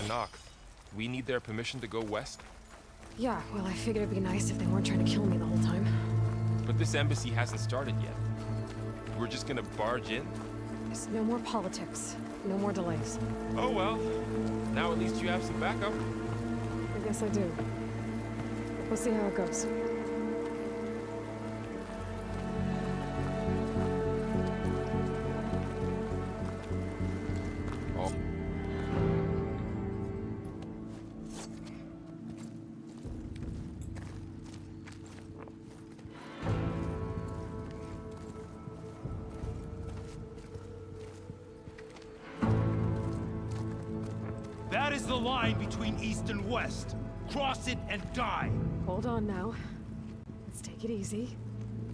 Tanakh. We need their permission to go west? Yeah, well, I figured it'd be nice if they weren't trying to kill me the whole time. But this embassy hasn't started yet. We're just gonna barge in? There's no more politics. No more delays. Oh well. Now at least you have some backup. I guess I do. We'll see how it goes. Oh. That is the line between East and West. Cross it and die. Hold on now. Let's take it easy.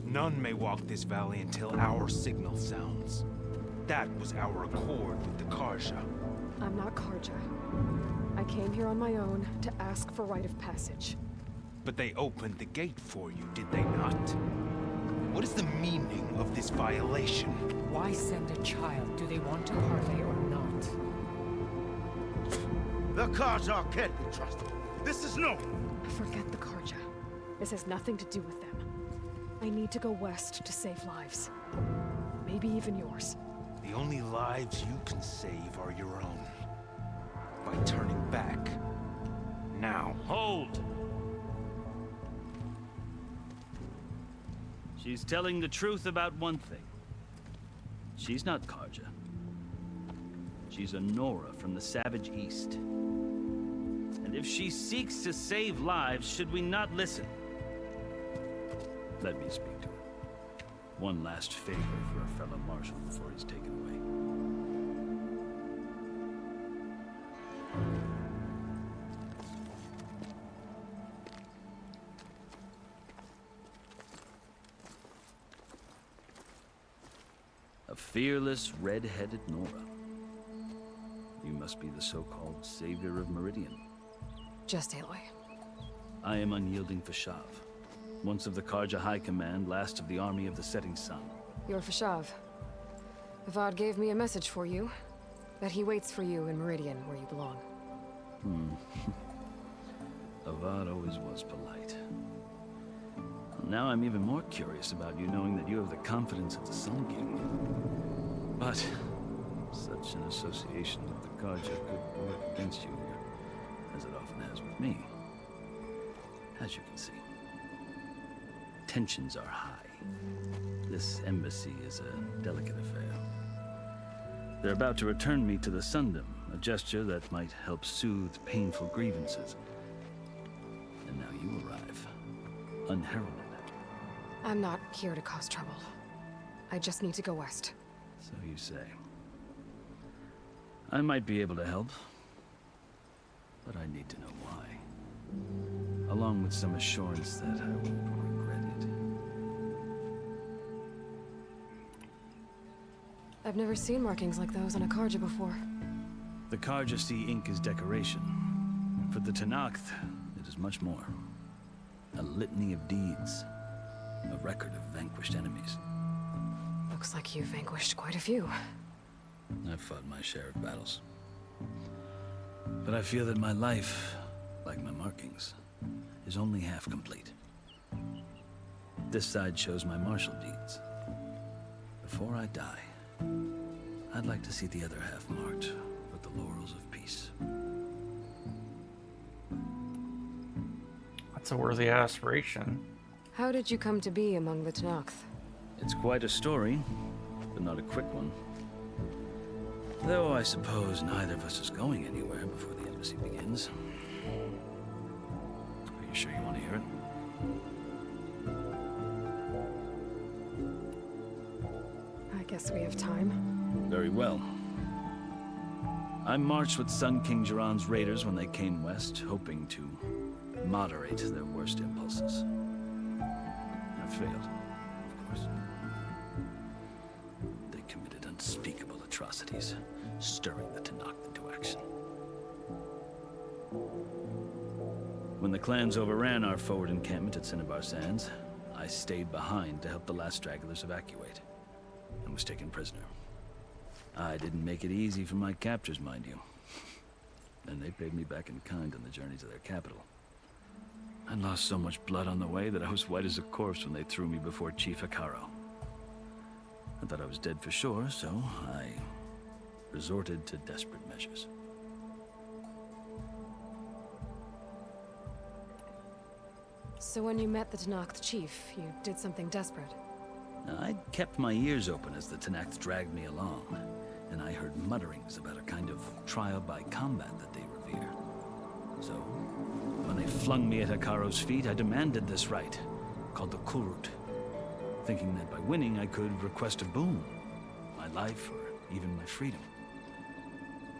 None may walk this valley until our signal sounds. That was our accord with the Karja. I'm not Karja. I came here on my own to ask for rite of passage. But they opened the gate for you, did they not? What is the meaning of this violation? Why send a child? Do they want to parley or not? The Karja can't be trusted. This is no... Forget the Karja. This has nothing to do with them. I need to go west to save lives. Maybe even yours. The only lives you can save are your own. By turning back. Now. Hold! She's telling the truth about one thing. She's not Karja. She's a Nora from the Savage East. And if she seeks to save lives, should we not listen? Let me speak to her. One last favor for a fellow marshal before he's taken away. A fearless, red-headed Nora. You must be the so-called savior of Meridian. Just Aloy. I am unyielding Fashav. Once of the Karja High Command, last of the army of the Setting Sun. You're Fashav. Avad gave me a message for you. That he waits for you in Meridian, where you belong. Avad always was polite. Now I'm even more curious about you, knowing that you have the confidence of the Sun King. But such an association with the Karja could work against you here, as it often has with me. As you can see, tensions are high. This embassy is a delicate affair. They're about to return me to the Sundom, a gesture that might help soothe painful grievances. And now you arrive, unheralded. I'm not here to cause trouble. I just need to go west. So you say. I might be able to help, but I need to know why. Along with some assurance that I won't regret it. I've never seen markings like those on a Karja before. The Karja see ink as decoration. For the Tanakh, it is much more. A litany of deeds. A record of vanquished enemies. Looks like you've vanquished quite a few. I've fought my share of battles. But I feel that my life, like my markings, is only half complete. This side shows my martial deeds. Before I die, I'd like to see the other half marked with the laurels of peace. That's a worthy aspiration. How did you come to be among the Tanakh? It's quite a story, but not a quick one. Though I suppose neither of us is going anywhere before the embassy begins. Are you sure you want to hear it? I guess we have time. Very well. I marched with Sun King Jiran's raiders when they came west, hoping to moderate their worst impulses. I failed, of course. They committed unspeakable atrocities, stirring the Tanakh into action. When the clans overran our forward encampment at Cinnabar Sands, I stayed behind to help the last stragglers evacuate, and was taken prisoner. I didn't make it easy for my captors, mind you. and they paid me back in kind on the journey to their capital. I lost so much blood on the way that I was white as a corpse when they threw me before Chief Hikaro. I thought I was dead for sure, so I resorted to desperate measures. So when you met the Tenakth chief, you did something desperate. I'd kept my ears open as the Tenakth dragged me along, and I heard mutterings about a kind of trial by combat that they revere. So, when they flung me at Hikaro's feet, I demanded this right, called the Kulrut, thinking that by winning I could request a boon, my life or even my freedom.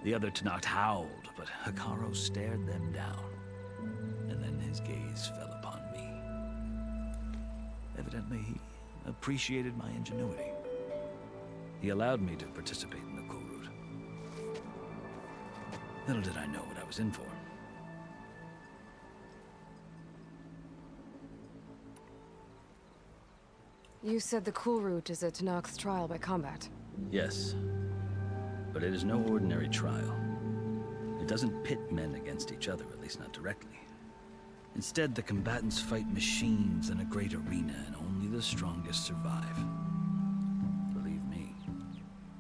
The other Tenakth howled, but Hikaro stared them down, and then his gaze fell upon me. Evidently, he appreciated my ingenuity. He allowed me to participate in the Kulrut. Little did I know what I was in for. You said the Kulrut is a Tenakth's trial by combat. Yes, but it is no ordinary trial. It doesn't pit men against each other, at least not directly. Instead, the combatants fight machines in a great arena, and only the strongest survive. Believe me,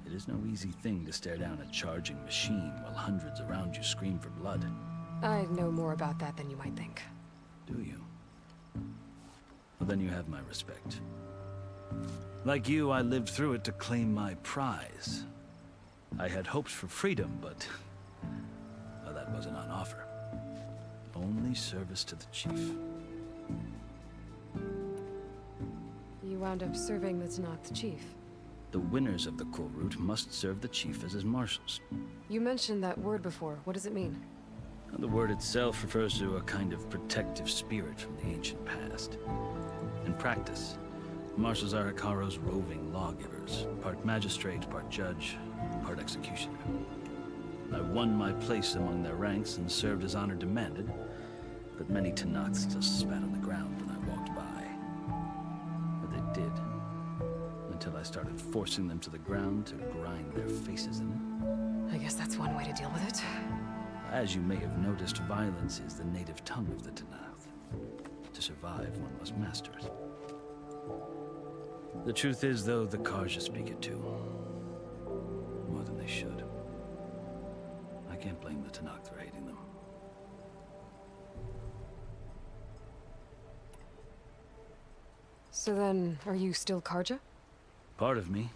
it is no easy thing to stare down a charging machine while hundreds around you scream for blood. I know more about that than you might think. Do you? Well, then you have my respect. Like you, I lived through it to claim my prize. I had hopes for freedom, but well, that wasn't on offer. Only service to the chief. You wound up serving the Tenakth chief. The winners of the Kulrut must serve the chief as his marshals. You mentioned that word before. What does it mean? The word itself refers to a kind of protective spirit from the ancient past. In practice, marshals are Hikaro's roving lawgivers, part magistrate, part judge, part executioner. I won my place among their ranks and served as honor demanded, but many Tenakths just spat on the ground when I walked by. But they did, until I started forcing them to the ground to grind their faces in. I guess that's one way to deal with it. As you may have noticed, violence is the native tongue of the Tenakth. To survive, one must master it. The truth is, though, the Karja speak it too. More than they should. I can't blame the Tenakth for hating them. So then, are you still Karja? Part of me,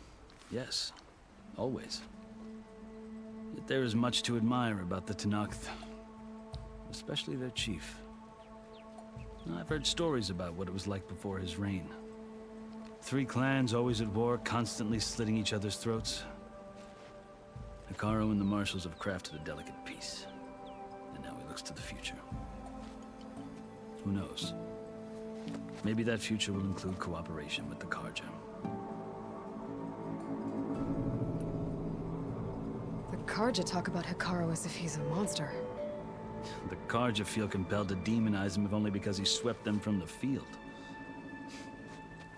yes. Always. Yet there is much to admire about the Tenakth. Especially their chief. I've heard stories about what it was like before his reign. 3 clans always at war, constantly slitting each other's throats. Hikaro and the marshals have crafted a delicate peace. And now he looks to the future. Who knows? Maybe that future will include cooperation with the Karja. The Karja talk about Hikaro as if he's a monster. The Karja feel compelled to demonize him if only because he swept them from the field.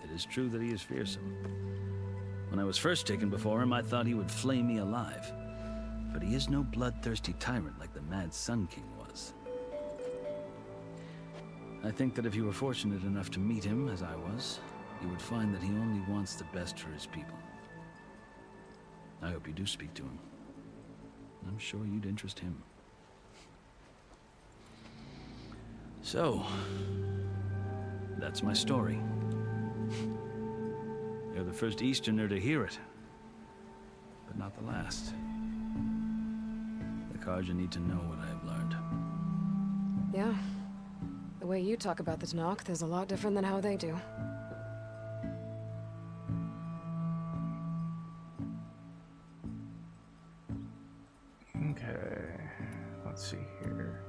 It is true that he is fearsome. When I was first taken before him, I thought he would flay me alive. But he is no bloodthirsty tyrant like the Mad Sun King was. I think that if you were fortunate enough to meet him, as I was, you would find that he only wants the best for his people. I hope you do speak to him. I'm sure you'd interest him. So, that's my story. You're the first Easterner to hear it, but not the last. The Karja need to know what I have learned. Yeah. The way you talk about the Tenakth is a lot different than how they do. Okay, let's see here.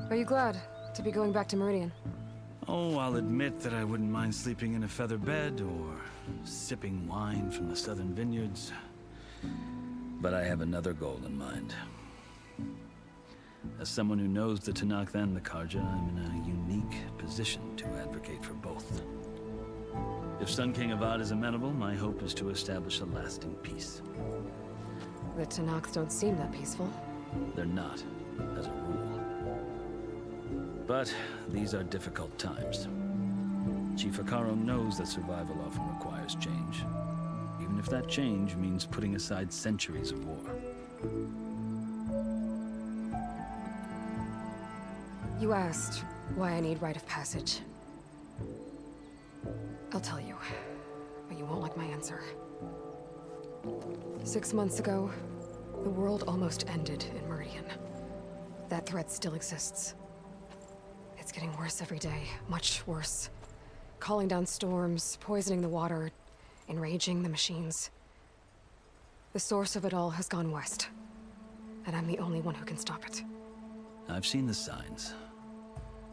Are you glad to be going back to Meridian? Oh, I'll admit that I wouldn't mind sleeping in a feather bed or sipping wine from the southern vineyards. But I have another goal in mind. As someone who knows the Tenakth and the Karja, I'm in a unique position to advocate for both. If Sun King Avad is amenable, my hope is to establish a lasting peace. The Tanakh don't seem that peaceful. They're not, as a rule. But these are difficult times. Chief Akaro knows that survival often requires change, even if that change means putting aside centuries of war. You asked why I need rite of passage. I'll tell you, but you won't like my answer. 6 months ago, the world almost ended in Meridian. That threat still exists. It's getting worse every day, much worse. Calling down storms, poisoning the water, enraging the machines. The source of it all has gone west, and I'm the only one who can stop it. I've seen the signs.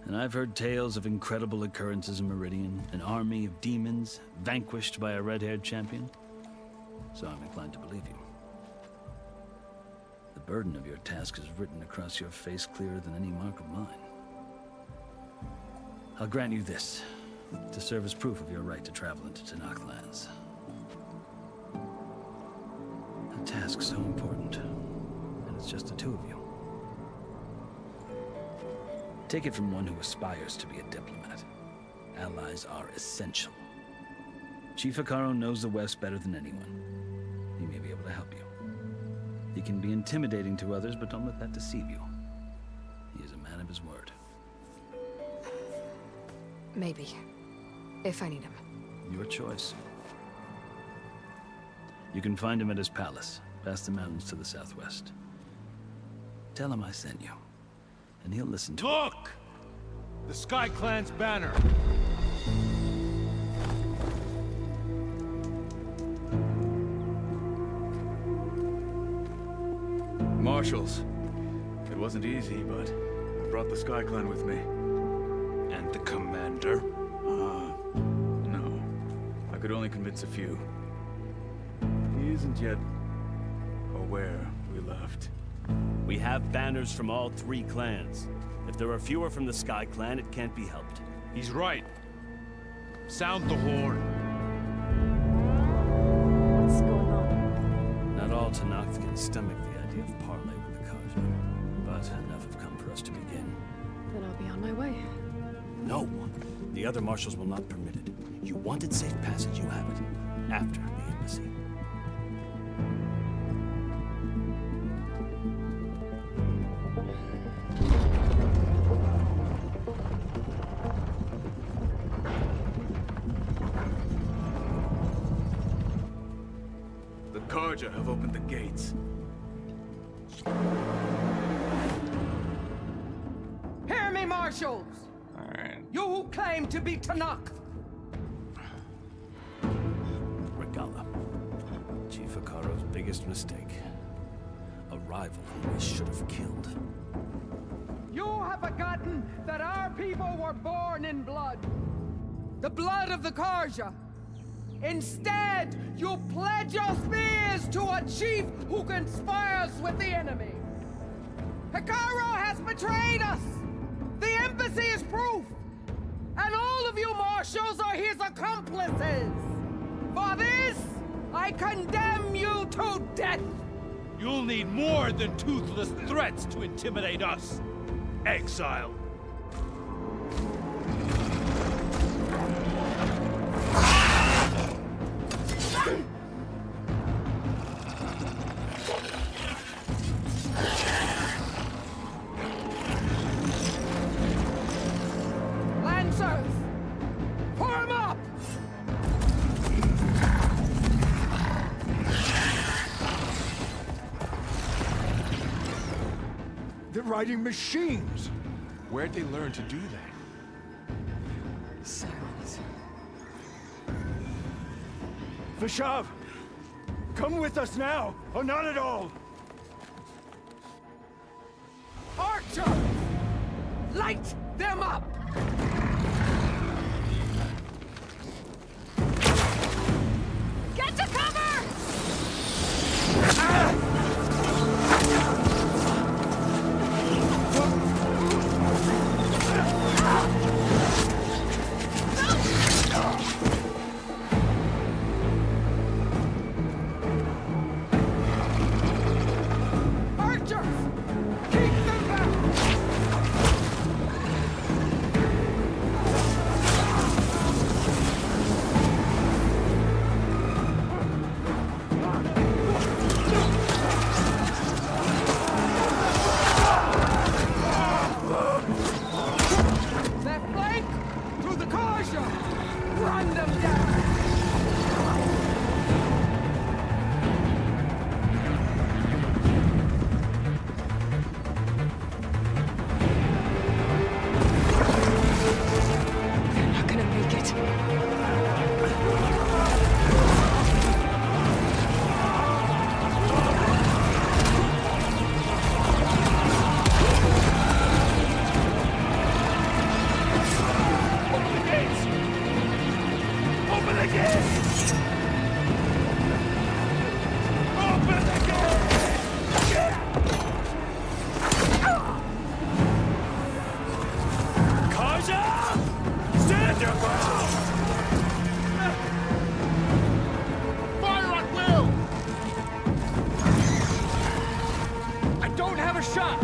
And I've heard tales of incredible occurrences in Meridian, an army of demons vanquished by a red-haired champion. So I'm inclined to believe you. The burden of your task is written across your face clearer than any mark of mine. I'll grant you this, to serve as proof of your right to travel into Tanakh lands. A task so important, and it's just the two of you. Take it from one who aspires to be a diplomat. Allies are essential. Chief Akaro knows the West better than anyone. He may be able to help you. He can be intimidating to others, but don't let that deceive you. He is a man of his word. Maybe. If I need him. Your choice. You can find him at his palace, past the mountains to the southwest. Tell him I sent you, and he'll listen to it. Look! The Sky Clan's banner. Marshals. It wasn't easy, but I brought the Sky Clan with me. And the commander? No. I could only convince a few. He isn't yet aware we left. We have banners from all 3 clans. If there are fewer from the Sky Clan, it can't be helped. He's right. Sound the horn. What's going on? Not all Tanakh can stomach the idea of parley with the Khaja, but enough have come for us to begin. Then I'll be on my way. No! The other marshals will not permit it. You wanted safe passage, you have it. After the embassy. The Kharja have opened the gates. Hear me, marshals! Alright. You who claim to be Tanakh! Regala. Chief Akaro's biggest mistake. A rival whom he should have killed. You have forgotten that our people were born in blood. The blood of the Kharja. Instead, you pledge your spears to a chief who conspires with the enemy. Akaro has betrayed us! The embassy is proof! And all of you marshals are his accomplices! For this, I condemn you to death! You'll need more than toothless threats to intimidate us. Exile. Lancers! Form up! They're riding machines. Where'd they learn to do that? Silence. Vashav! Come with us now, or not at all! Archer! Light them up! Get to cover! shot!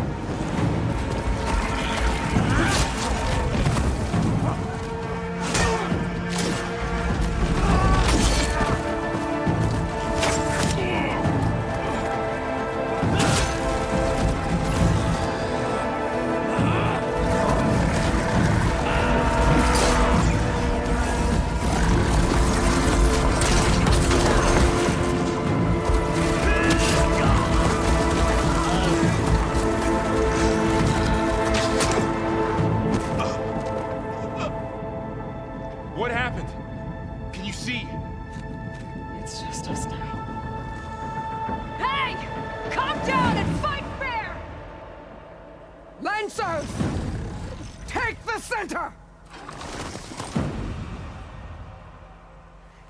What happened? Can you see? It's just us now. Hey! Calm down and fight fair! Lancers! Take the center!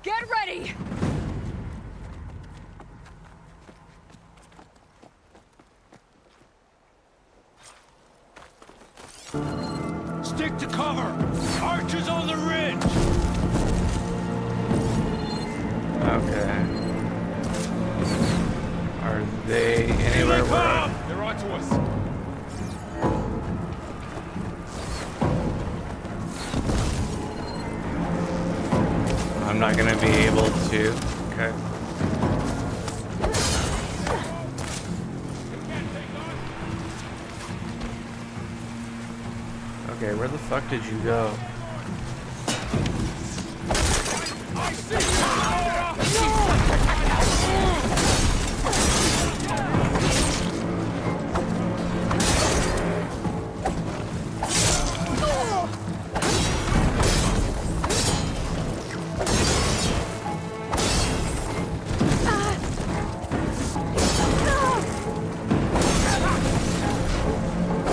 Get ready! Stick to cover! Archers on the ridge! Okay. Are they Here anywhere they where... come! They're onto us. I'm not gonna be able to... Okay. Okay, where the fuck did you go?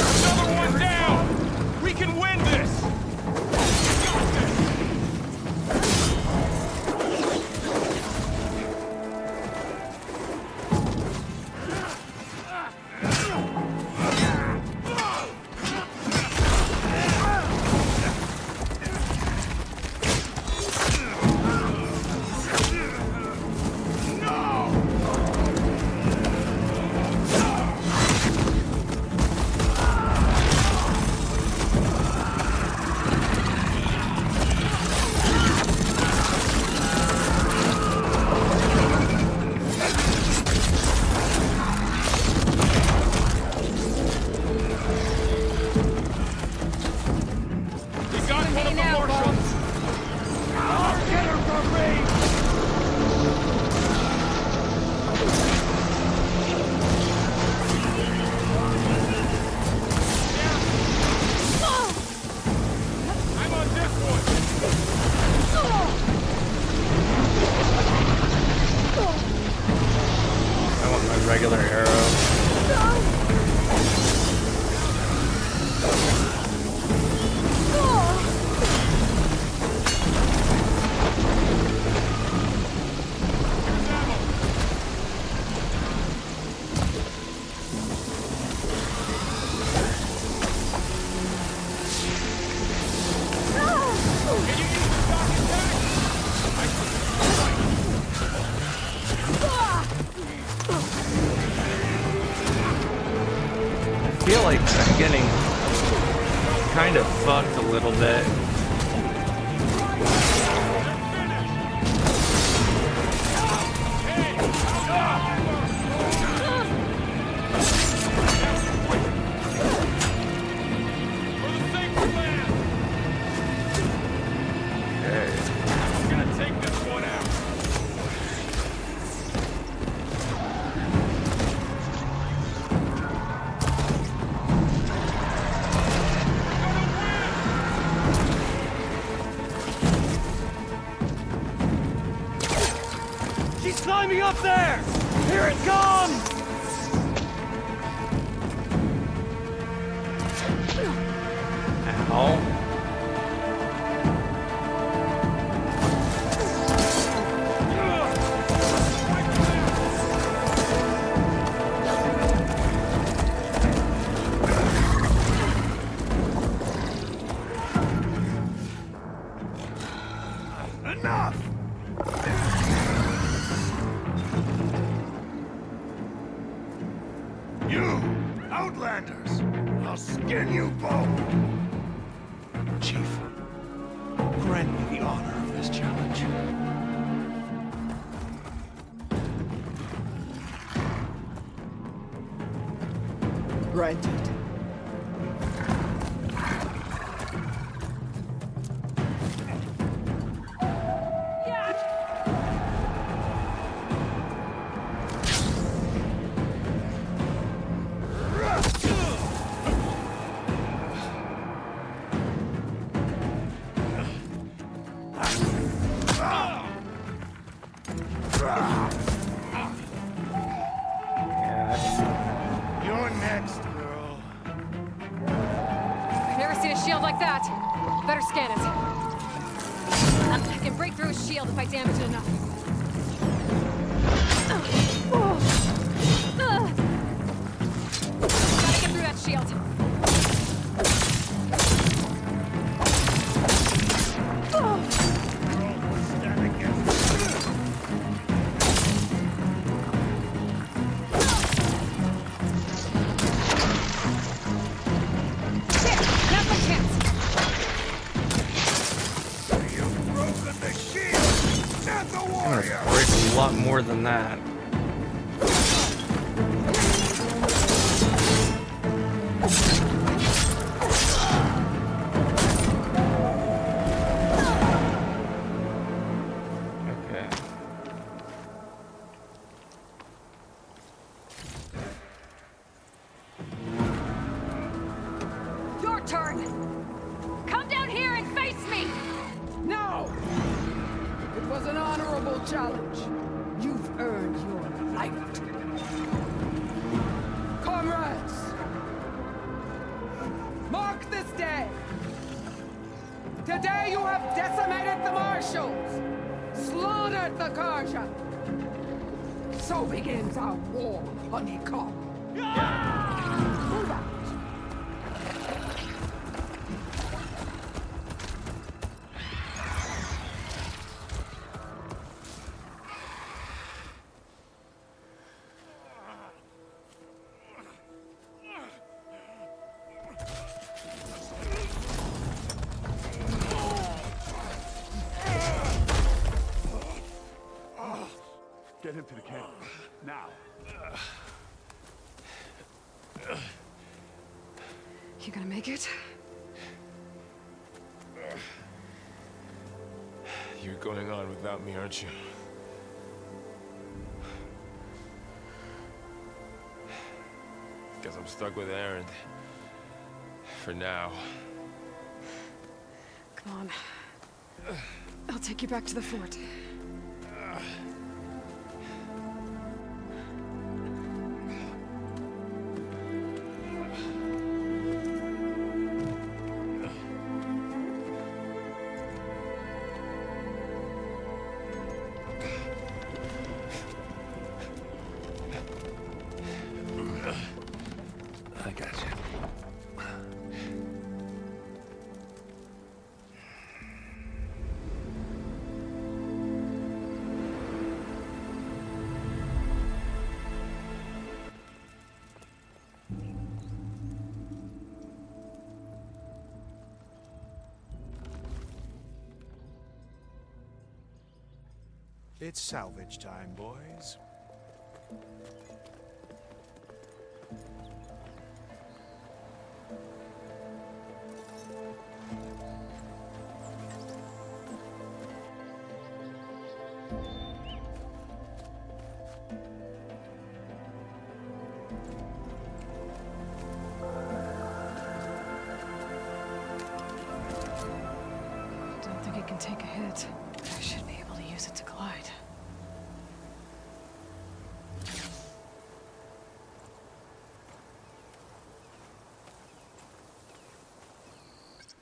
Another one down! We can win this! We got one of the marshals! Get her from me! I'm on this one! I want my regular arrow. I feel like I'm getting kind of fucked a little bit. Okay. We're gonna take this one out. She's climbing up there! Here it comes! Ow. Enough! You! Out Outlanders! I'll skin you both! Chief, grant me the honor of this challenge. Granted. You're next, girl. I've never seen a shield like that. Better scan it. I can break through a shield if I damage it enough. Gotta get through that shield. Stand against There! Now's my chance! You've broken the shield! Not the I'm gonna warrior! break a lot more than that. Okay. Your turn! Come down here and face me! No! It was an honorable challenge. You've earned your life. Comrades! Mark this day! Today you have decimated the marshals! Slaughtered the Karja! So begins our war, honeycomb. Move out. Get him to the camp. Now. You gonna make it? You're going on without me, aren't you? Guess I'm stuck with Aaron. For now. Come on. I'll take you back to the fort. I got you. It's salvage time, boys. Don't think it can take a hit. I should be able to use it to glide.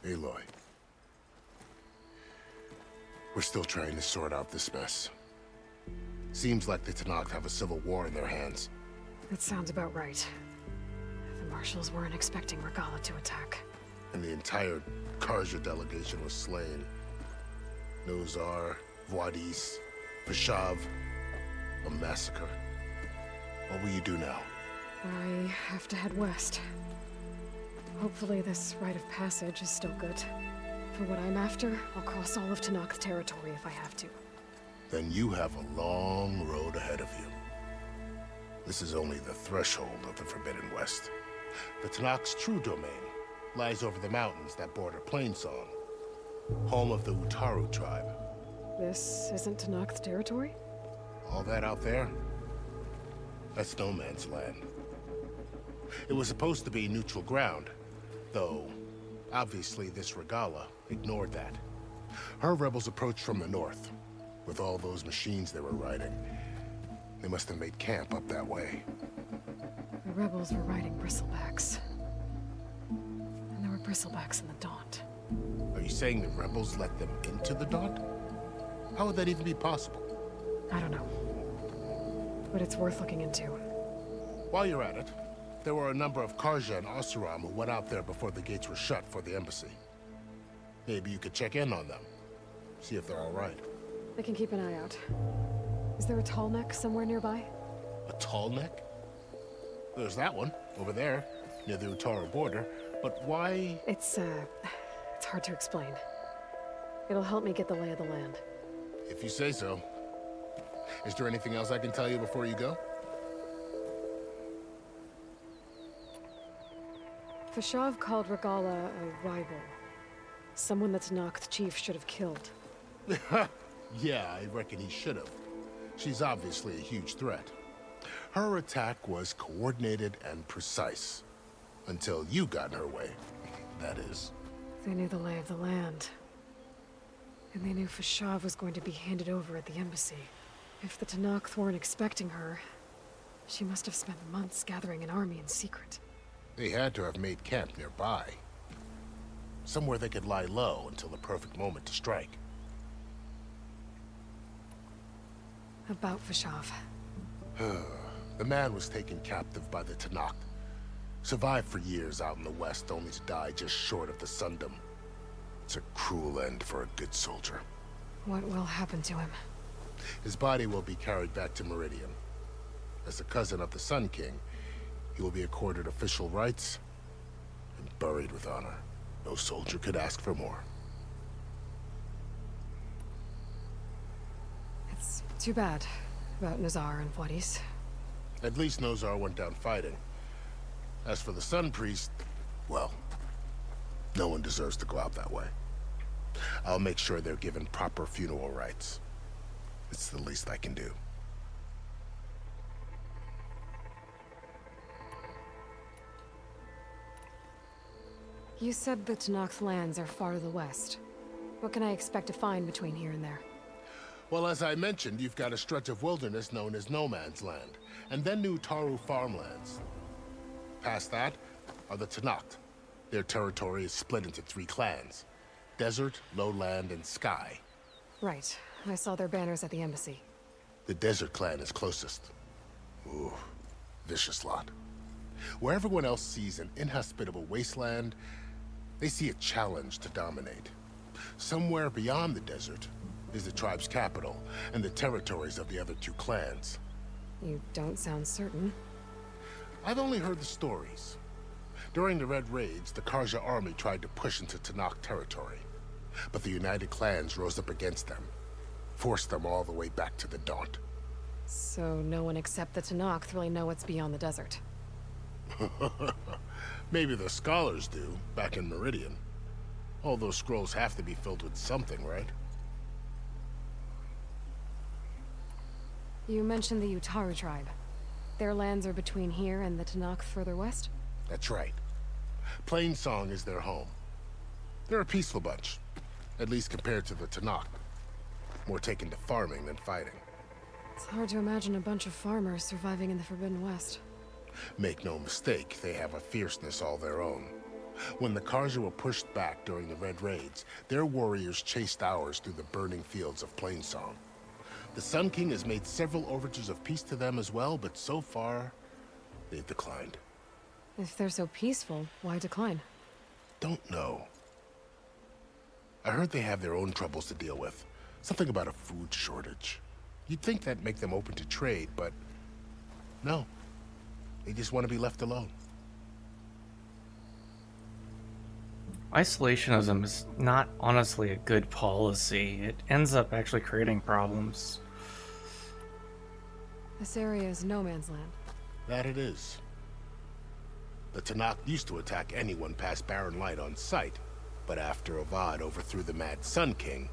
Aloy. We're still trying to sort out this mess. Seems like the Tenakth have a civil war in their hands. That sounds about right. The marshals weren't expecting Regala to attack. And the entire Karja delegation was slain. Nozar, Vuadis, Vashav. A massacre. What will you do now? I have to head west. Hopefully this rite of passage is still good. For what I'm after, I'll cross all of Tenakth territory if I have to. Then you have a long road ahead of you. This is only the threshold of the Forbidden West. The Tenakth's true domain lies over the mountains that border Plainsong, home of the Utaru tribe. This isn't Tenakth territory? All that out there? That's no man's land. It was supposed to be neutral ground, though obviously this Regala ignored that. Her rebels approached from the north, with all those machines they were riding. They must have made camp up that way. The rebels were riding bristlebacks. And there were bristlebacks in the Daunt. Are you saying the rebels let them into the Daunt? How would that even be possible? I don't know. But it's worth looking into. While you're at it, there were a number of Karja and Oseram who went out there before the gates were shut for the embassy. Maybe you could check in on them. See if they're all right. I can keep an eye out. Is there a tall neck somewhere nearby? A tall neck? There's that one, over there, near the Utaru border. But why? It's hard to explain. It'll help me get the lay of the land. If you say so. Is there anything else I can tell you before you go? Fashav called Regala a rival. Someone that Tenakth chief should have killed. Yeah, I reckon he should have. She's obviously a huge threat. Her attack was coordinated and precise. Until you got in her way, that is. They knew the lay of the land. And they knew Fashav was going to be handed over at the embassy. If the Tenakth weren't expecting her, she must have spent months gathering an army in secret. They had to have made camp nearby. Somewhere they could lie low until the perfect moment to strike. About Fashav. The man was taken captive by the Tenakth. Survived for years out in the west, only to die just short of the Sundom. It's a cruel end for a good soldier. What will happen to him? His body will be carried back to Meridian. As a cousin of the Sun King, he will be accorded official rights and buried with honor. No soldier could ask for more. It's too bad about Nazar and Wadis. At least Nozar went down fighting. As for the Sun Priest, well, no one deserves to go out that way. I'll make sure they're given proper funeral rites. It's the least I can do. You said the Tenakth lands are far to the west. What can I expect to find between here and there? Well, as I mentioned, you've got a stretch of wilderness known as No Man's Land, and then New Taru farmlands. Past that are the Tenakth. Their territory is split into 3 clans: Desert, Lowland, and Sky. Right. I saw their banners at the embassy. The Desert clan is closest. Ooh, vicious lot. Where everyone else sees an inhospitable wasteland, they see a challenge to dominate. Somewhere beyond the desert is the tribe's capital and the territories of the other 2 clans. You don't sound certain. I've only heard the stories. During the Red Raids, the Karja army tried to push into Tenakth territory, but the united clans rose up against them, forced them all the way back to the Daunt. So no one except the Tenakth really know what's beyond the desert. Maybe the scholars do, back in Meridian. All those scrolls have to be filled with something, right? You mentioned the Utaru tribe. Their lands are between here and the Tenakth further west? That's right. Plainsong is their home. They're a peaceful bunch, at least compared to the Tenakth. More taken to farming than fighting. It's hard to imagine a bunch of farmers surviving in the Forbidden West. Make no mistake, they have a fierceness all their own. When the Karja were pushed back during the Red Raids, their warriors chased ours through the burning fields of Plainsong. The Sun King has made several overtures of peace to them as well, but so far, they've declined. If they're so peaceful, why decline? Don't know. I heard they have their own troubles to deal with. Something about a food shortage. You'd think that'd make them open to trade, but no. They just want to be left alone. Isolationism is not honestly a good policy. It ends up actually creating problems. This area is no man's land. That it is. The Tanakh used to attack anyone past Barren Light on sight, but after Avad overthrew the Mad Sun King,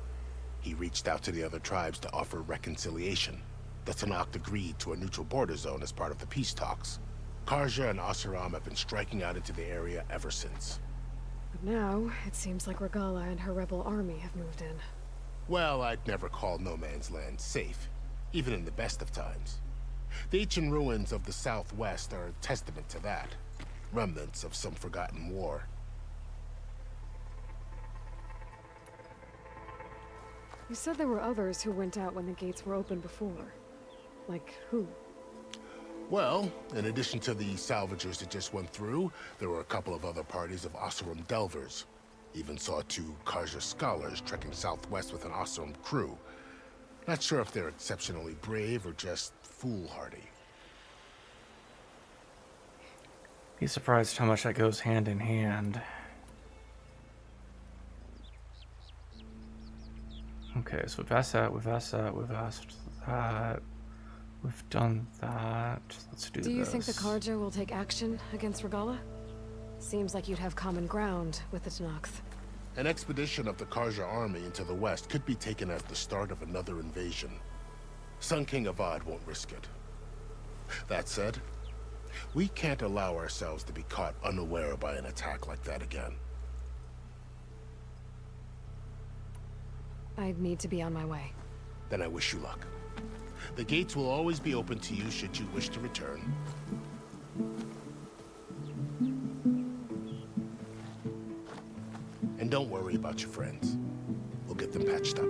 he reached out to the other tribes to offer reconciliation. The Tanakh agreed to a neutral border zone as part of the peace talks. Karja and Asuram have been striking out into the area ever since. But now, it seems like Regala and her rebel army have moved in. Well, I'd never call no man's land safe, even in the best of times. The ancient ruins of the Southwest are a testament to that. Remnants of some forgotten war. You said there were others who went out when the gates were open before. Like who? Well, in addition to the salvagers that just went through, there were a couple of other parties of Asuram delvers. Even saw 2 Karja scholars trekking southwest with an Asuram crew. Not sure if they're exceptionally brave or just foolhardy. Be surprised how much that goes hand in hand. Okay, so we've asked that, we've asked that, we've asked that. We've done that. Let's do this. Do you think the Karja will take action against Regala? Seems like you'd have common ground with the Tanakh. An expedition of the Karja army into the west could be taken as the start of another invasion. Sun King Avad won't risk it. That said, we can't allow ourselves to be caught unaware by an attack like that again. I need to be on my way. Then I wish you luck. The gates will always be open to you should you wish to return. And don't worry about your friends. We'll get them patched up.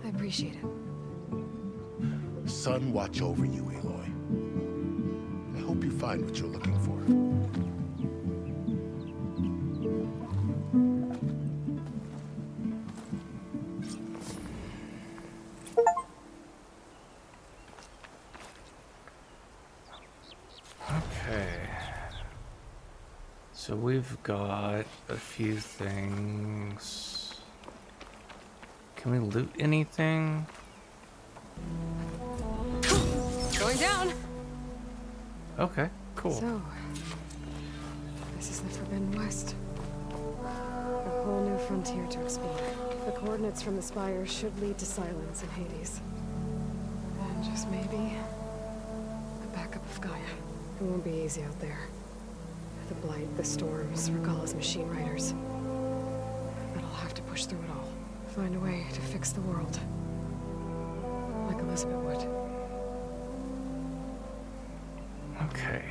I appreciate it. Sun watch over you, Aloy. I hope you find what you're looking for. So we've got a few things. Can we loot anything? Going down! Okay, cool. So, this is the Forbidden West. A whole new frontier to explore. The coordinates from the spire should lead to silence in Hades. And just maybe, a backup of Gaia. It won't be easy out there. The blight, the storms, Regala's machine riders. But I'll have to push through it all. Find a way to fix the world. Like Elizabeth would. Okay.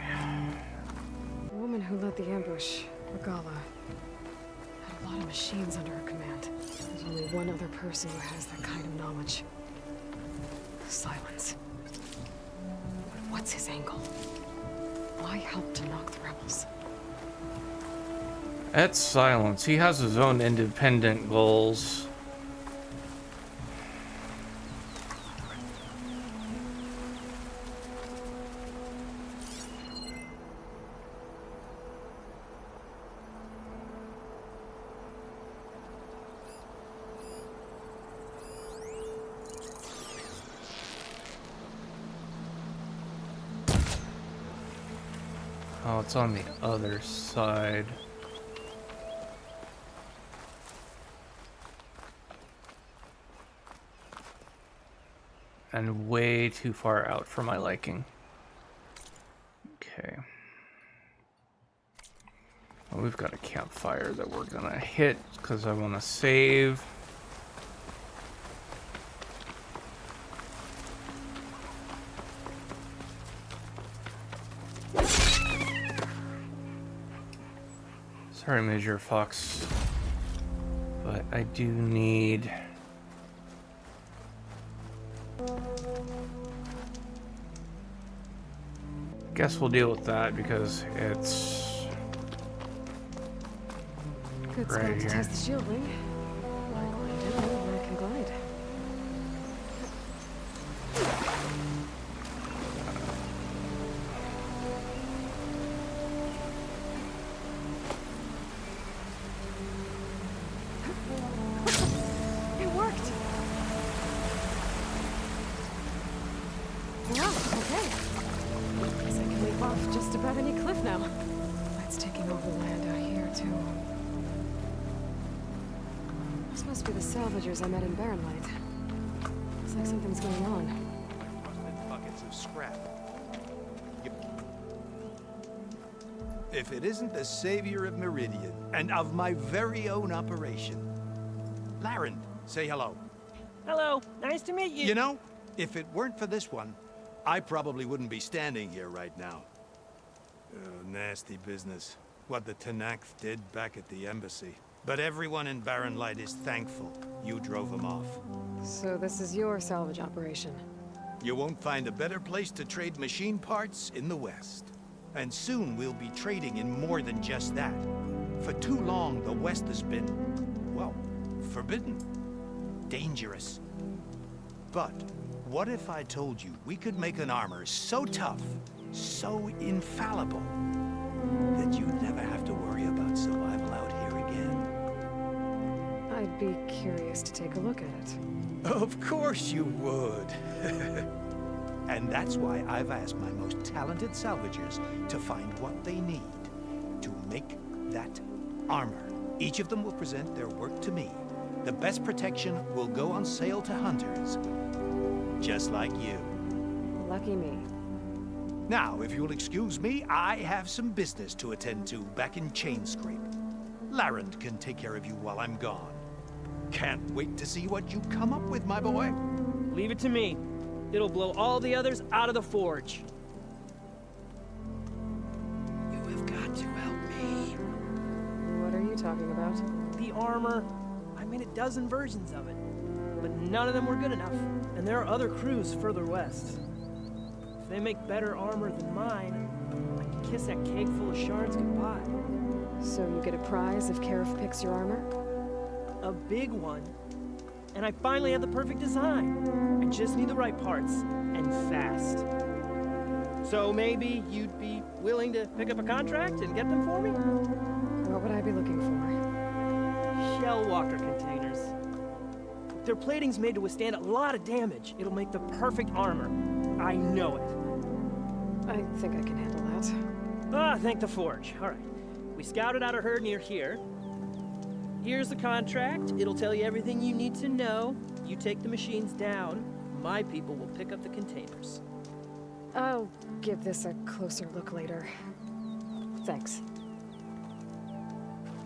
The woman who led the ambush, Regala, had a lot of machines under her command. There's only one other person who has that kind of knowledge. Silence. But what's his angle? Why help to knock the rebels? That's Silence. He has his own independent goals. Oh, it's on the other side. And way too far out for my liking. Okay. Well, we've got a campfire that we're gonna hit because I want to save. Sorry, Major Fox, but I do need... Guess we'll deal with that because it's Good right spot to here. test the shielding. Why glide in when I can glide? about any cliff now. It's taking over land out here, too. This must be the salvagers I met in Barren Light. Looks like something's going on. Rusted buckets of scrap. If it isn't the savior of Meridian, and of my very own operation. Laren, say hello. Hello, nice to meet you. You know, if it weren't for this one, I probably wouldn't be standing here right now. Nasty business. What the Tenakth did back at the embassy. But everyone in Barren Light is thankful you drove them off. So this is your salvage operation? You won't find a better place to trade machine parts in the West. And soon we'll be trading in more than just that. For too long, the West has been, well, forbidden. Dangerous. But what if I told you we could make an armor so tough, so infallible, that you'd never have to worry about survival out here again? I'd be curious to take a look at it. Of course you would. And that's why I've asked my most talented salvagers to find what they need to make that armor. Each of them will present their work to me. The best protection will go on sale to hunters, just like you. Lucky me. Now, if you'll excuse me, I have some business to attend to back in Chainscrape. Laren can take care of you while I'm gone. Can't wait to see what you come up with, my boy. Leave it to me. It'll blow all the others out of the forge. You have got to help me. What are you talking about? The armor. I made a dozen versions of it, but none of them were good enough. And there are other crews further west. If they make better armor than mine, I can kiss that cake full of shards goodbye. So you get a prize if Karif picks your armor? A big one. And I finally have the perfect design. I just need the right parts, and fast. So maybe you'd be willing to pick up a contract and get them for me? What would I be looking for? Shell walker containers. Their plating's made to withstand a lot of damage. It'll make the perfect armor. I know it. I think I can handle that. Ah, thank the forge. All right. We scouted out a herd near here. Here's the contract. It'll tell you everything you need to know. You take the machines down. My people will pick up the containers. I'll give this a closer look later. Thanks.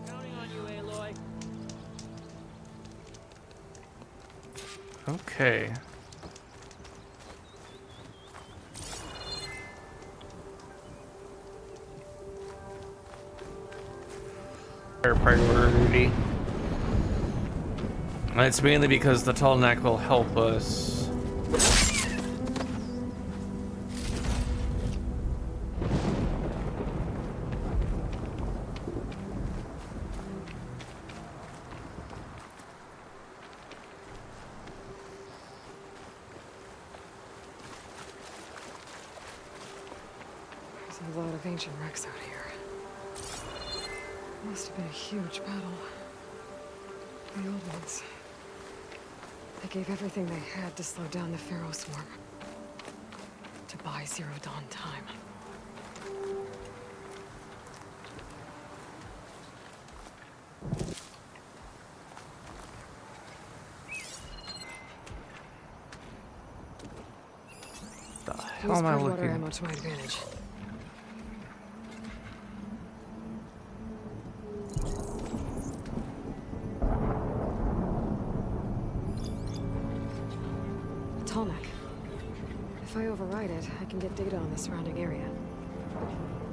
Counting on you, Aloy. Okay. Priority. And it's mainly because the tall neck will help us. There's a lot of ancient wrecks out here. Must have been a huge battle. The old ones. They gave everything they had to slow down the Pharaoh swarm. To buy Zero Dawn time. The hell am I Use water looking? ammo to my advantage. Tallneck. If I override it, I can get data on the surrounding area.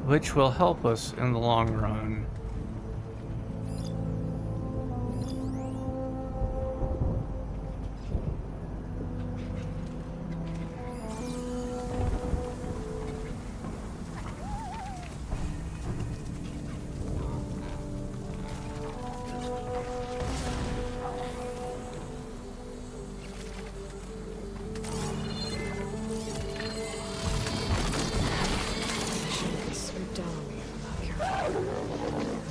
Which will help us in the long run. Should swoop down on me if I'm not careful.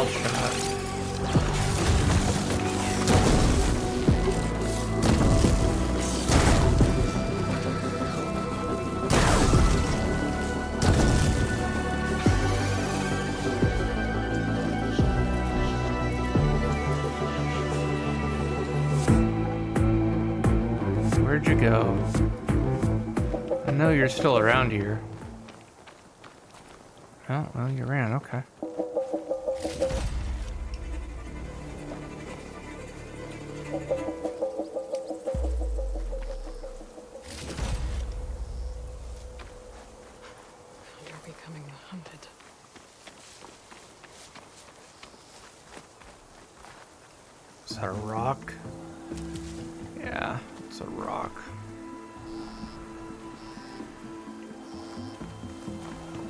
one shot. Where'd you go? I know you're still around here. Oh, well, you ran, okay. You're becoming hunted. Is that a rock? Yeah, it's a rock.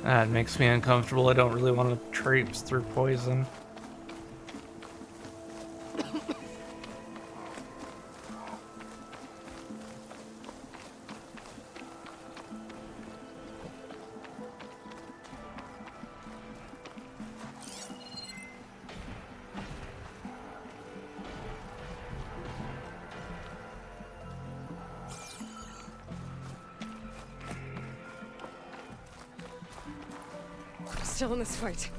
That makes me uncomfortable. I don't really want to traipse through poison. Still in this fight.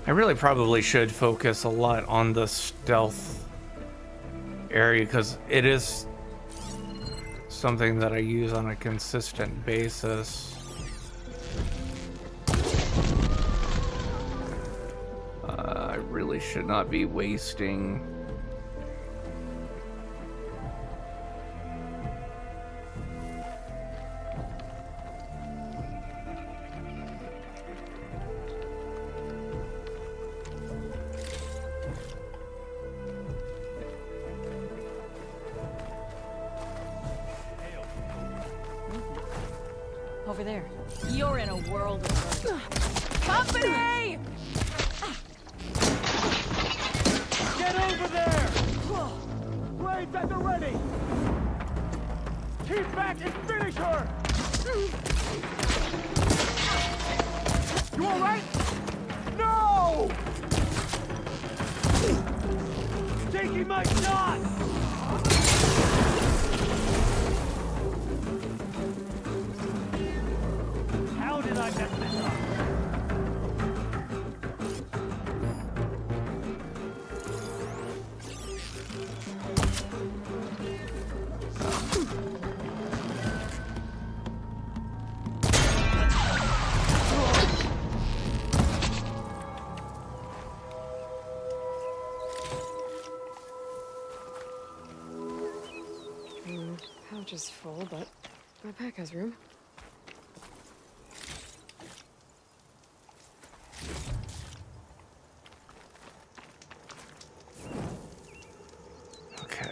I really probably should focus a lot on the stealth area because it is something that I use on a consistent basis. I really should not be wasting. Over there. You're in a world of company! Get over there! Blades at the ready! Keep back and finish her! You alright? No! Taking my shot! How did I mess this up? Pouch is full, but my pack has room. Okay.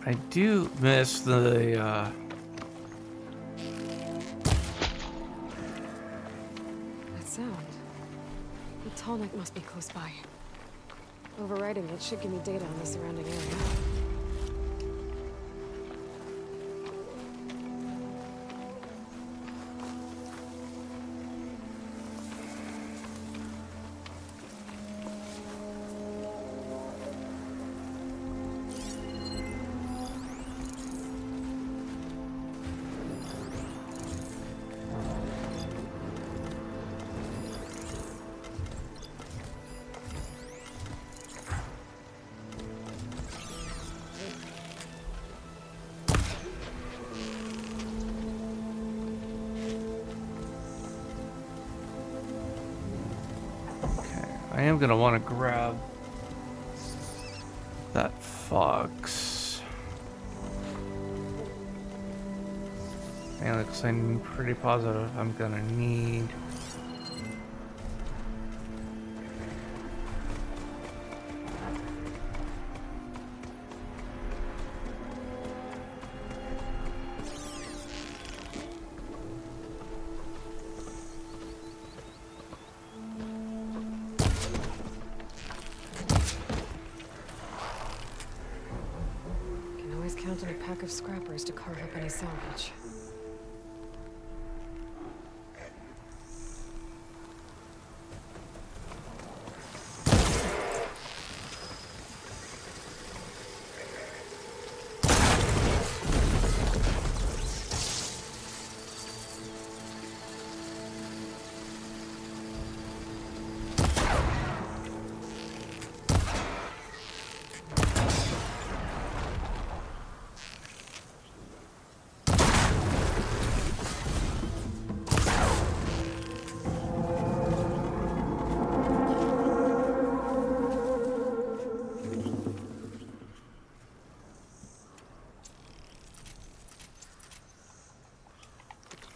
I do miss the That sound. The tallneck must be close by. Overriding it should give me data on the surrounding area. I am gonna want to grab that fox. And because I'm pretty positive I'm gonna need. Count on a pack of scrappers to carve up any salvage.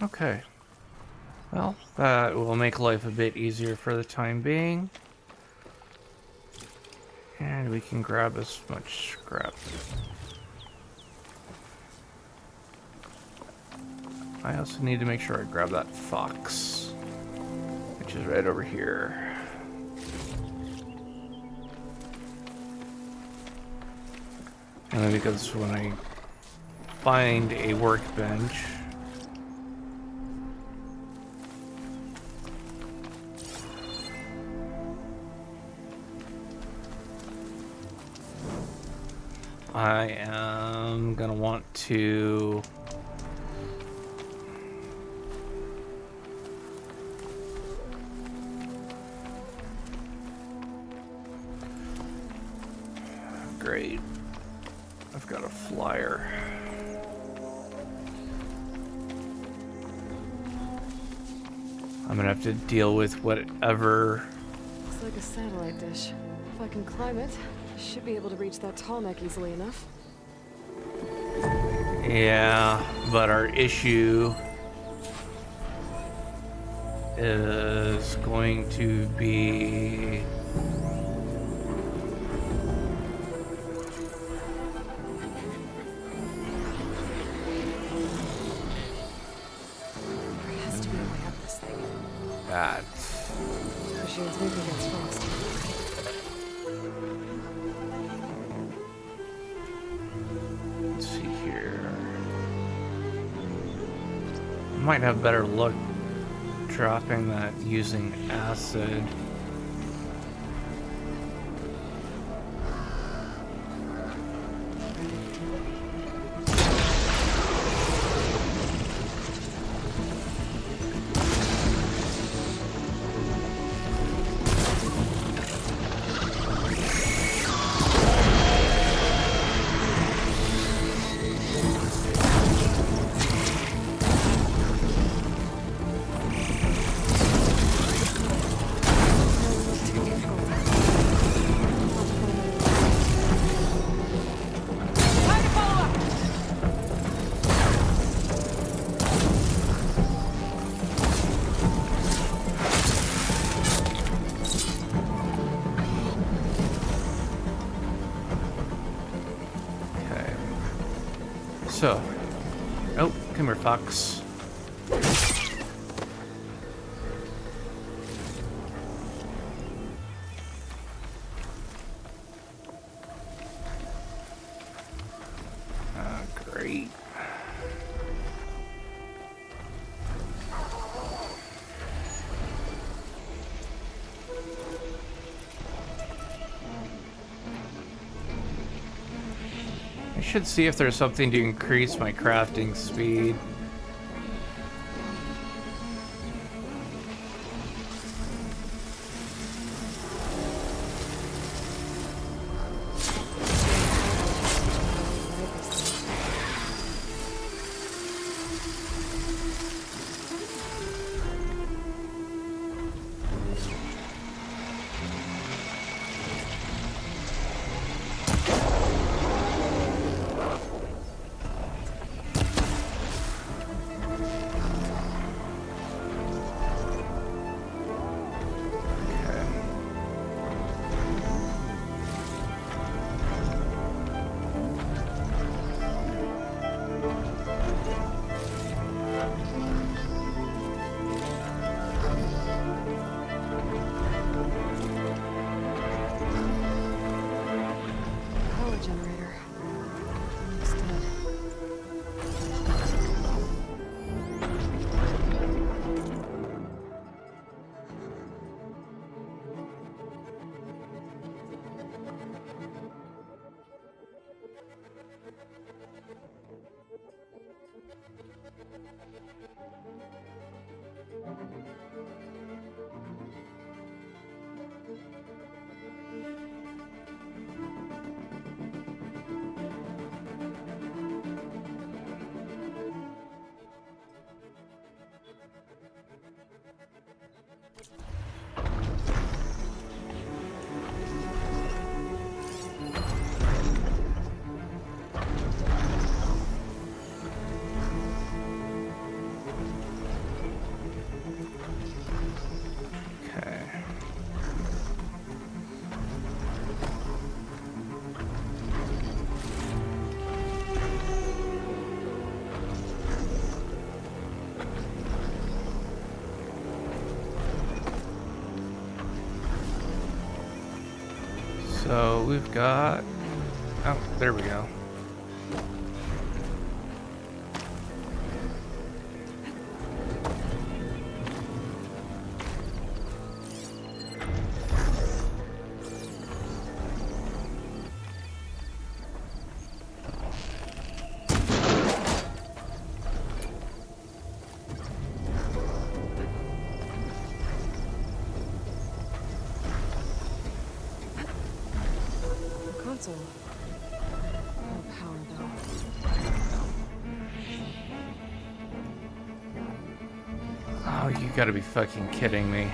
Okay. Well, that will make life a bit easier for the time being. And we can grab as much scrap. I also need to make sure I grab that fox, which is right over here. And then because when I find a workbench, I am gonna want to great. I've got a flyer. I'm gonna have to deal with whatever. Looks like a satellite dish. If I can climb it, I should be able to reach that tall neck easily enough. Yeah, but our issue is going to be There has to be a way up this thing. that. Machine's moving against frost. Let's see here. I might have better luck dropping that using acid. So, oh, come here, fox. Great. I should see if there's something to increase my crafting speed. So we've got, oh, there we go. Console. No power though. Oh, you gotta be fucking kidding me.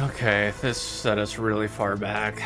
Okay, this set us really far back.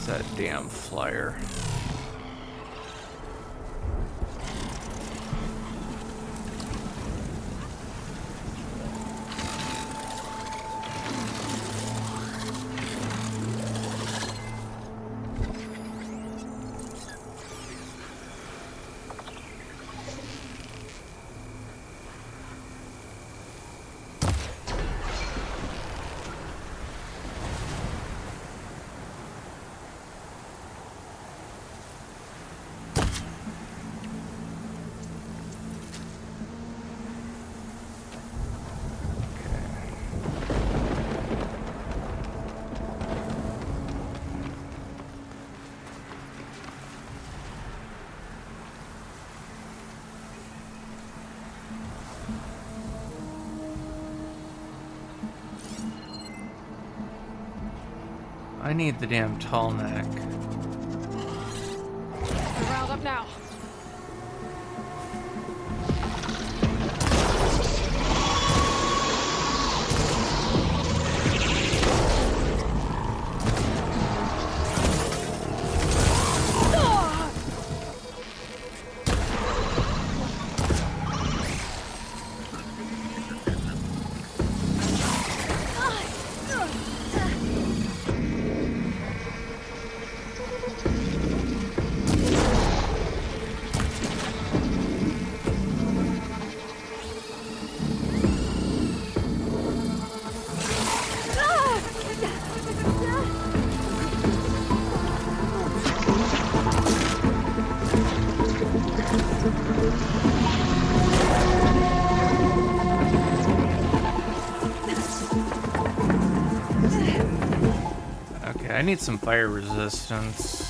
Where's that damn flyer? I need the damn tall neck. We're riled up now. Okay, I need some fire resistance.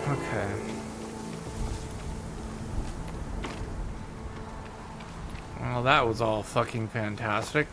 Okay. Well, that was all fucking fantastic.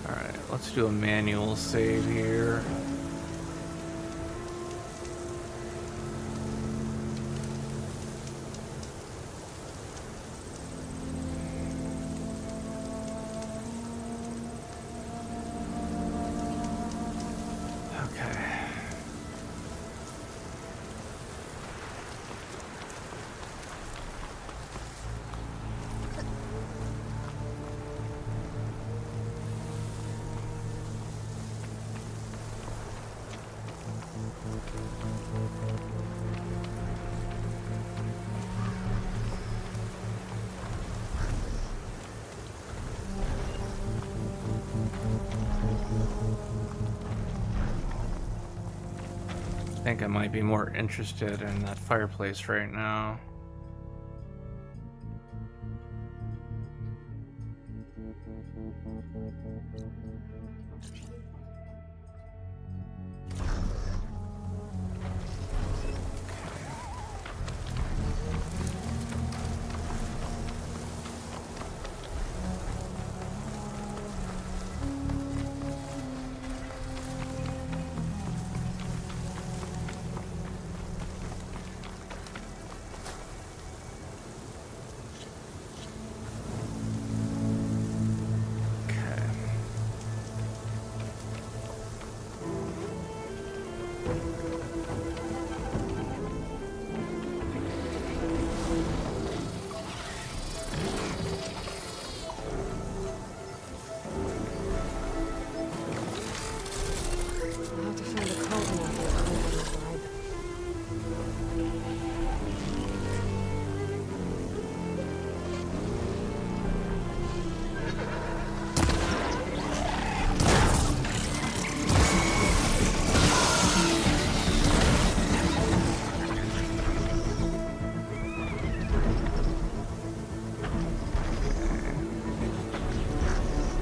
Alright, let's do a manual save here. I think I might be more interested in that fireplace right now.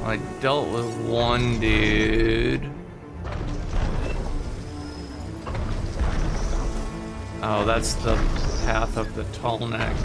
I dealt with one dude. Oh, that's the path of the tall neck.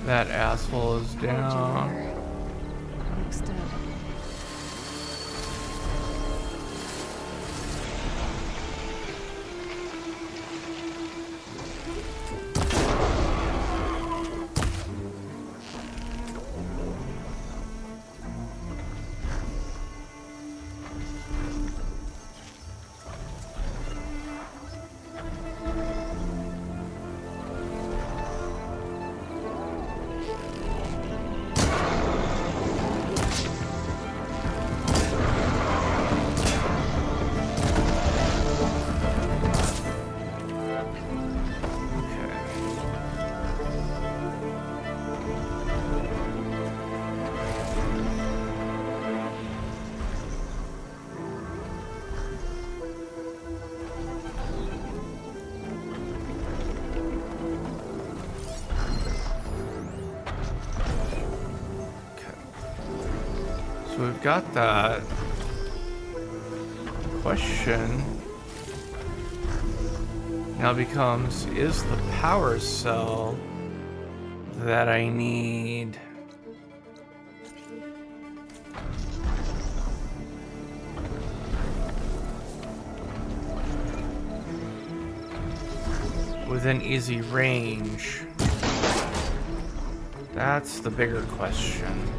That asshole is down. Looks dead. So we've got that. Question now becomes, is the power cell that I need within easy range? That's the bigger question.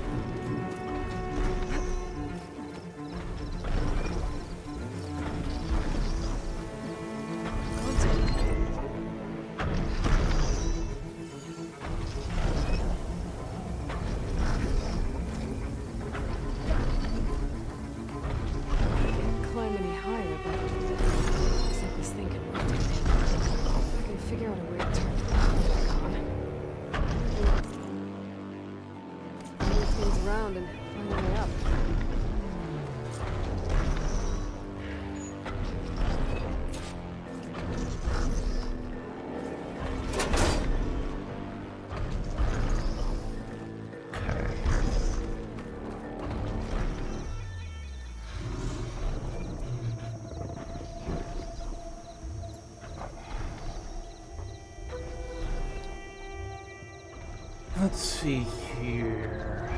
Let's see here.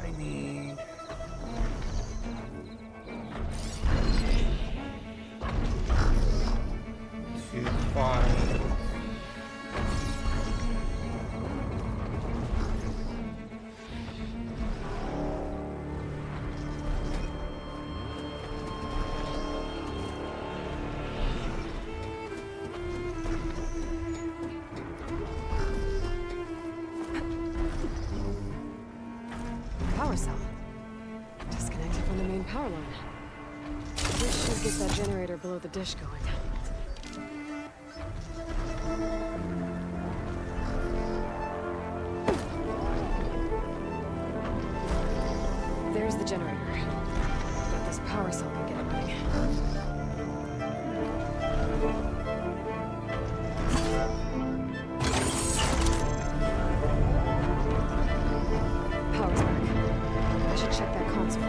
I need to find power cell. Disconnected from the main power line. This should get that generator below the dish going. There's the generator. But this power cell can get it running. Power's back. I should check that console.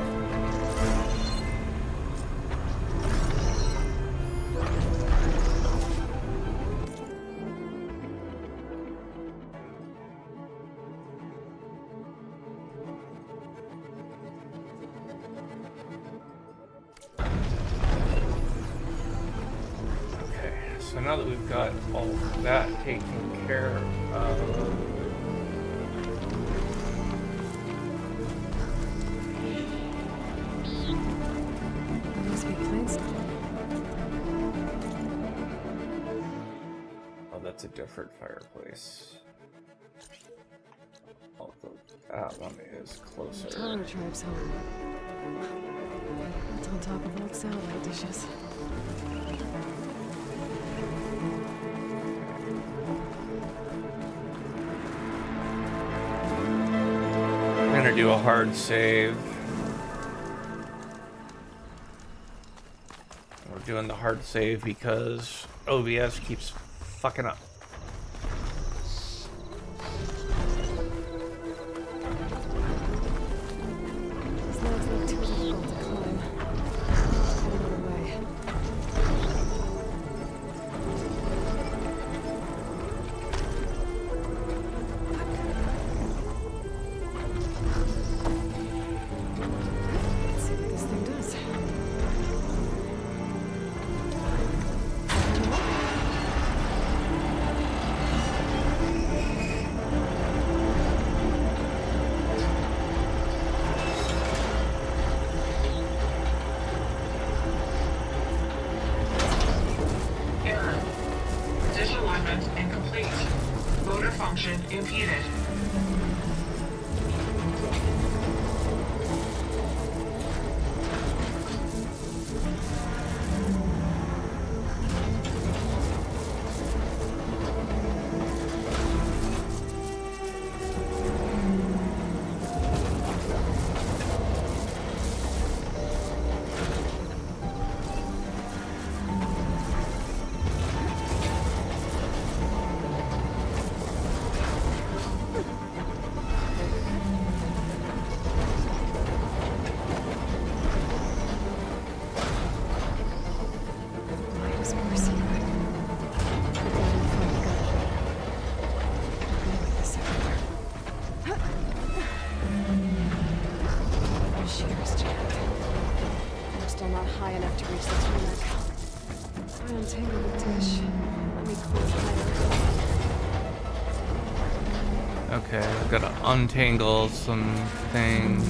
So now that we've got all of that taken care of, must be plants. oh, that's a different fireplace. Although that one is closer. Taro tribe's home. It's on top of old satellite dishes. I'm gonna do a hard save. We're doing the hard save because OBS keeps fucking up. These legs look too difficult to climb. Find another way. Let's see what this thing does. Error. Disalignment incomplete. Motor function impeded. Light is more secret. We're going to find the gun. We're gonna like this everywhere. The shear's jammed. I'm still not high enough to reach the tarmac. I untangle the dish. Let me climb higher. Okay, I've got to untangle some things.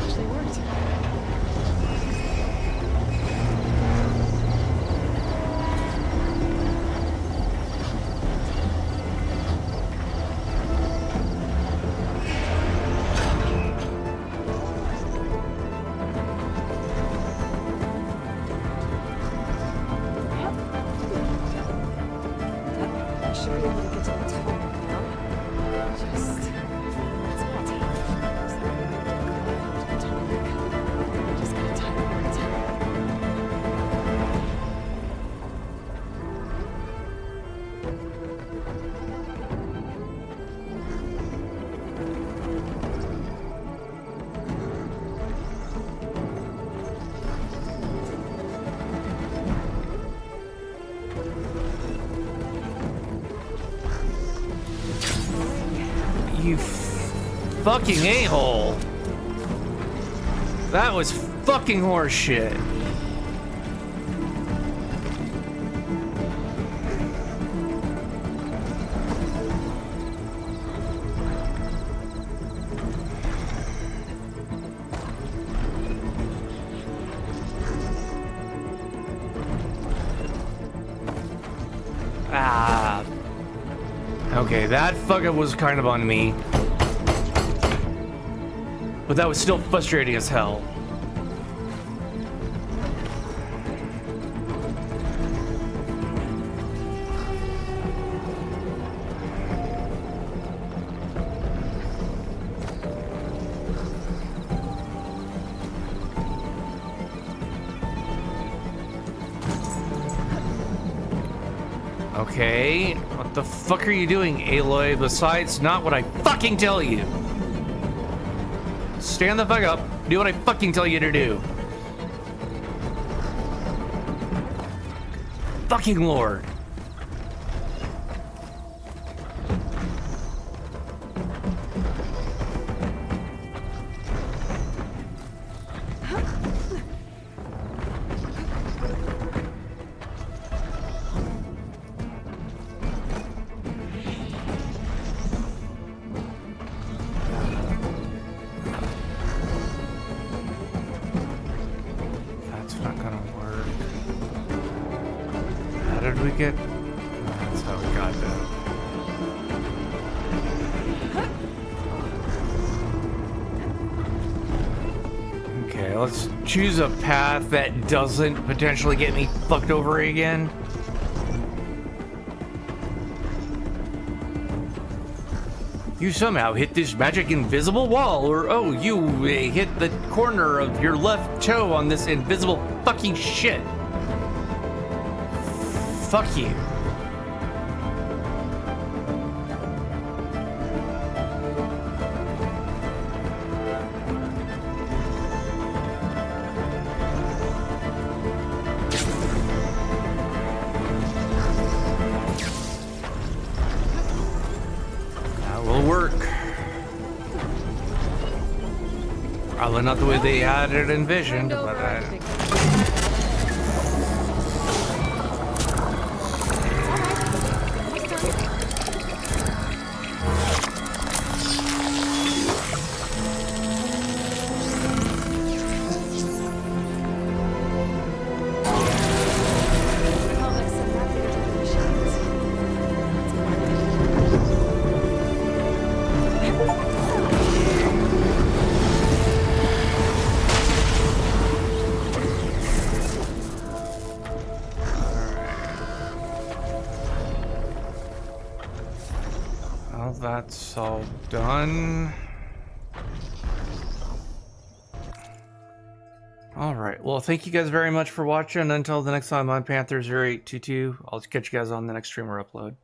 Actually worked. I should be able to get to the tarmac now. Just one spot. So that way I can go to the tarmac. I just gotta time it right. You fucking a-hole. That was fucking horseshit. Ah. Okay, that fucker was kind of on me. But that was still frustrating as hell. Okay, what the fuck are you doing, Aloy, besides not what I fucking tell you? Stand the fuck up. Do what I fucking tell you to do. Fucking Lord. Get? That's how we got that. Okay, let's choose a path that doesn't potentially get me fucked over again. You somehow hit this magic invisible wall, or oh, you hit the corner of your left toe on this invisible fucking shit. Fuck you. That will work. Probably not the way they had it envisioned, but that's all done. Alright, well, thank you guys very much for watching. Until the next time, I'm Panther 0822. I'll catch you guys on the next stream or upload.